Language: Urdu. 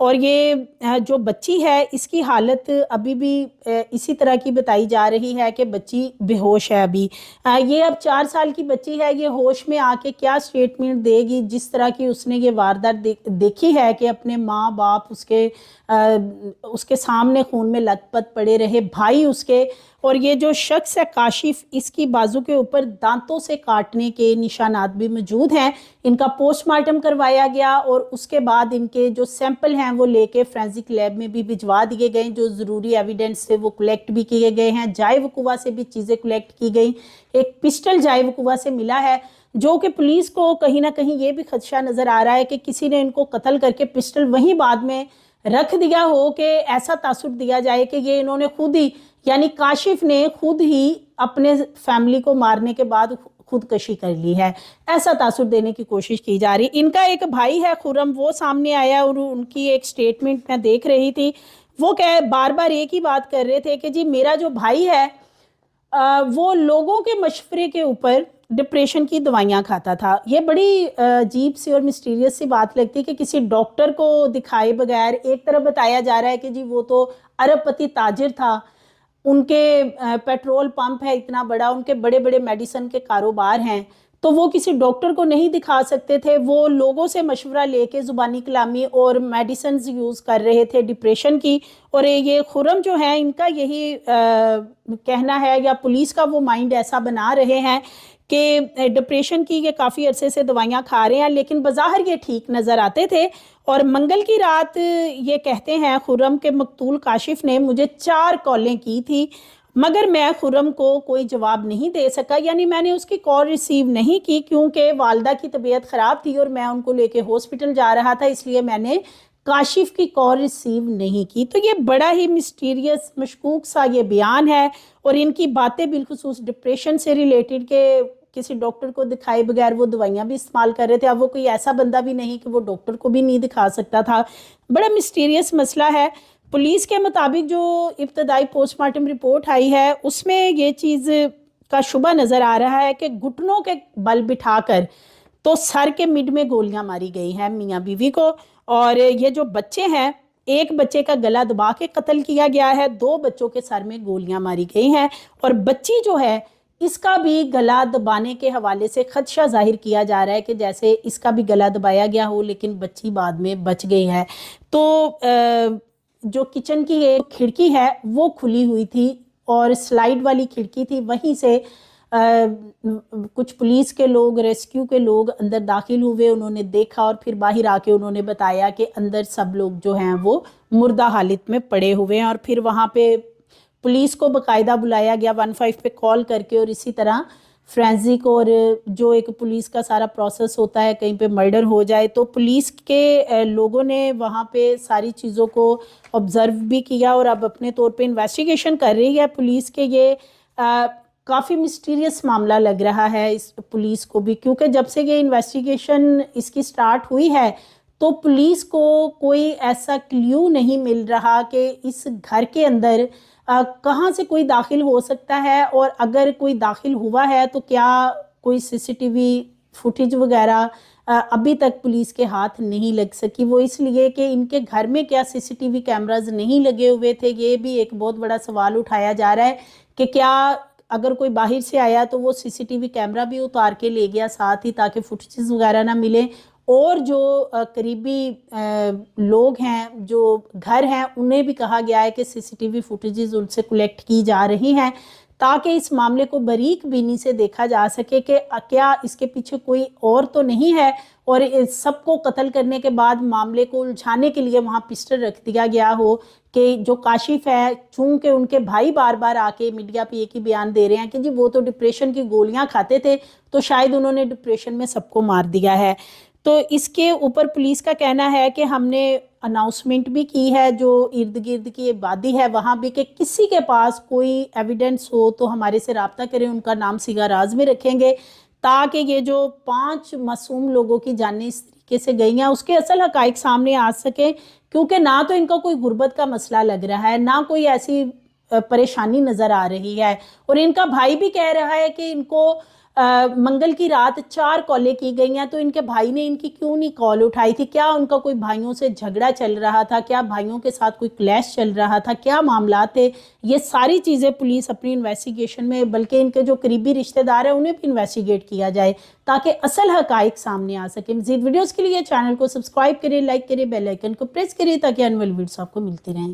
اور یہ جو بچی ہے اس کی حالت ابھی بھی اسی طرح کی بتائی جا رہی ہے کہ بچی بے ہوش ہے ابھی. یہ اب 4 سال کی بچی ہے, یہ ہوش میں آ کے کیا سٹیٹمنٹ دے گی جس طرح کی اس نے یہ واردات دیکھی ہے کہ اپنے ماں باپ اس کے سامنے خون میں لت پت پڑے رہے, بھائی اس کے, اور یہ جو شخص ہے کاشف, اس کی بازو کے اوپر دانتوں سے کاٹنے کے نشانات بھی موجود ہیں. ان کا پوسٹ مارٹم کروایا گیا اور اس کے بعد ان کے جو سیمپل ہیں وہ لے کے فرینزک لیب میں بھی بھجوا دیے گئے, جو ضروری ایویڈنس سے وہ کلیکٹ بھی کیے گئے ہیں. جائے وقوع سے بھی چیزیں کلیکٹ کی گئی. ایک پسٹل جائے وقوع سے ملا ہے, جو کہ پولیس کو کہیں نہ کہیں یہ بھی خدشہ نظر آ رہا ہے کہ کسی نے ان کو قتل کر کے پسٹل وہیں بعد میں رکھ دیا ہو, کہ ایسا تاثر دیا جائے کہ یہ انہوں نے خود ہی, یعنی کاشف نے خود ہی اپنے فیملی کو مارنے کے بعد خودکشی کر لی ہے. ایسا تاثر دینے کی کوشش کی جا رہی. ان کا ایک بھائی ہے خرم, وہ سامنے آیا اور ان کی ایک سٹیٹمنٹ میں دیکھ رہی تھی. وہ بار بار ایک ہی بات کر رہے تھے کہ جی میرا جو بھائی ہے وہ لوگوں کے مشورے کے اوپر ڈپریشن کی دوائیاں کھاتا تھا. یہ بڑی عجیب سی اور مسٹیریس سی بات لگتی کہ کسی ڈاکٹر کو دکھائے بغیر ایک طرف بتایا جا رہا ہے کہ جی وہ تو ارب پتی تاجر تھا, ان کے پیٹرول پمپ ہے اتنا بڑا, ان کے بڑے بڑے میڈیسن کے کاروبار ہیں, تو وہ کسی ڈاکٹر کو نہیں دکھا سکتے تھے. وہ لوگوں سے مشورہ لے کے زبانی کلامی اور میڈیسنز یوز کر رہے تھے ڈپریشن کی. اور یہ خرم جو ہے ان کا یہی کہنا ہے, یا پولیس کا وہ مائنڈ ایسا بنا رہے ہیں کہ ڈپریشن کی یہ کافی عرصے سے دوائیاں کھا رہے ہیں, لیکن بظاہر یہ ٹھیک نظر آتے تھے. اور منگل کی رات یہ کہتے ہیں خرم کے مقتول کاشف نے مجھے 4 کالیں کی تھی, مگر میں خرم کو کوئی جواب نہیں دے سکا. یعنی میں نے اس کی کال ریسیو نہیں کی کیونکہ والدہ کی طبیعت خراب تھی اور میں ان کو لے کے ہاسپٹل جا رہا تھا, اس لیے میں نے کاشف کی کال ریسیو نہیں کی. تو یہ بڑا ہی مسٹیریس مشکوک سا یہ بیان ہے, اور ان کی باتیں بالخصوص ڈپریشن سے ریلیٹڈ کہ کسی ڈاکٹر کو دکھائے بغیر وہ دوائیاں بھی استعمال کر رہے تھے. اب وہ کوئی ایسا بندہ بھی نہیں کہ وہ ڈاکٹر کو بھی نہیں دکھا سکتا تھا. بڑا مسٹیریس مسئلہ ہے. پولیس کے مطابق جو ابتدائی پوسٹ مارٹم رپورٹ آئی ہے اس میں یہ چیز کا شبہ نظر آ رہا ہے کہ گھٹنوں کے بل بٹھا کر تو سر کے مڈ میں گولیاں ماری گئی ہیں میاں بیوی کو. اور یہ جو بچے ہیں, ایک بچے کا گلا دبا کے قتل کیا گیا ہے, 2 بچوں کے سر میں گولیاں ماری گئی ہیں, اور بچی جو ہے اس کا بھی گلا دبانے کے حوالے سے خدشہ ظاہر کیا جا رہا ہے کہ جیسے اس کا بھی گلا دبایا گیا ہو, لیکن بچی بعد میں بچ گئی ہے. تو جو کچن کی ایک کھڑکی ہے وہ کھلی ہوئی تھی اور سلائیڈ والی کھڑکی تھی, وہیں سے کچھ پولیس کے لوگ, ریسکیو کے لوگ اندر داخل ہوئے. انہوں نے دیکھا اور پھر باہر آ کے انہوں نے بتایا کہ اندر سب لوگ جو ہیں وہ مردہ حالت میں پڑے ہوئے ہیں. اور پھر وہاں پہ پولیس کو باقاعدہ بلایا گیا 15 پہ کال کر کے, اور اسی طرح فرینزک اور جو ایک پولیس کا سارا پروسیس ہوتا ہے, کہیں پہ مرڈر ہو جائے تو پولیس کے لوگوں نے وہاں پہ ساری چیزوں کو آبزرو بھی کیا اور اب اپنے طور پہ انویسٹیگیشن کر رہی ہے پولیس کے. یہ کافی مسٹیریس معاملہ لگ رہا ہے اس پولیس کو بھی, کیونکہ جب سے یہ انویسٹیگیشن اس کی سٹارٹ ہوئی ہے تو پولیس کو کوئی ایسا کلیو نہیں مل رہا کہ اس گھر کے اندر کہاں سے کوئی داخل ہو سکتا ہے, اور اگر کوئی داخل ہوا ہے تو کیا کوئی CCTV فوٹیج وغیرہ ابھی تک پولیس کے ہاتھ نہیں لگ سکی. وہ اس لیے کہ ان کے گھر میں کیا CCTV کیمراز نہیں لگے ہوئے تھے, یہ بھی ایک بہت بڑا سوال اٹھایا جا رہا ہے کہ کیا اگر کوئی باہر سے آیا تو وہ CCTV کیمرہ بھی اتار کے لے گیا ساتھ ہی تاکہ فوٹیجز وغیرہ نہ ملیں. اور جو قریبی لوگ ہیں جو گھر ہیں انہیں بھی کہا گیا ہے کہ CCTV فوٹیجز ان سے کلیکٹ کی جا رہی ہیں تاکہ اس معاملے کو باریک بینی سے دیکھا جا سکے کہ کیا اس کے پیچھے کوئی اور تو نہیں ہے, اور سب کو قتل کرنے کے بعد معاملے کو الجھانے کے لیے وہاں پسٹل رکھ دیا گیا ہو کہ جو کاشف ہے, چونکہ ان کے بھائی بار بار آ کے میڈیا پہ ایک ہی بیان دے رہے ہیں کہ جی وہ تو ڈپریشن کی گولیاں کھاتے تھے تو شاید انہوں نے ڈپریشن میں سب کو مار دیا ہے. تو اس کے اوپر پولیس کا کہنا ہے کہ ہم نے اناؤنسمنٹ بھی کی ہے جو ارد گرد کی آبادی ہے وہاں بھی کہ کسی کے پاس کوئی ایویڈنس ہو تو ہمارے سے رابطہ کریں, ان کا نام سیگا راز میں رکھیں گے تاکہ یہ جو 5 معصوم لوگوں کی جانیں اس طریقے سے گئی ہیں اس کے اصل حقائق سامنے آ سکیں, کیونکہ نہ تو ان کا کوئی غربت کا مسئلہ لگ رہا ہے, نہ کوئی ایسی پریشانی نظر آ رہی ہے. اور ان کا بھائی بھی کہہ رہا ہے کہ ان کو منگل کی رات 4 کالیں کی گئی ہیں، تو ان کے بھائی نے ان کی کیوں نہیں کال اٹھائی تھی؟ کیا ان کا کوئی بھائیوں سے جھگڑا چل رہا تھا؟ کیا بھائیوں کے ساتھ کوئی کلیش چل رہا تھا؟ کیا معاملات تھے؟ یہ ساری چیزیں پولیس اپنی انویسٹیگیشن میں، بلکہ ان کے جو قریبی رشتہ دار ہیں انہیں بھی انویسٹیگیٹ کیا جائے تاکہ اصل حقائق سامنے آ سکے۔ مزید ویڈیوز کے لیے چینل کو سبسکرائب کریں، لائک کریں، بیل آئیکن کو پریس کریں تاکہ آنے والی ویڈیوز آپ کو ملتی رہیں۔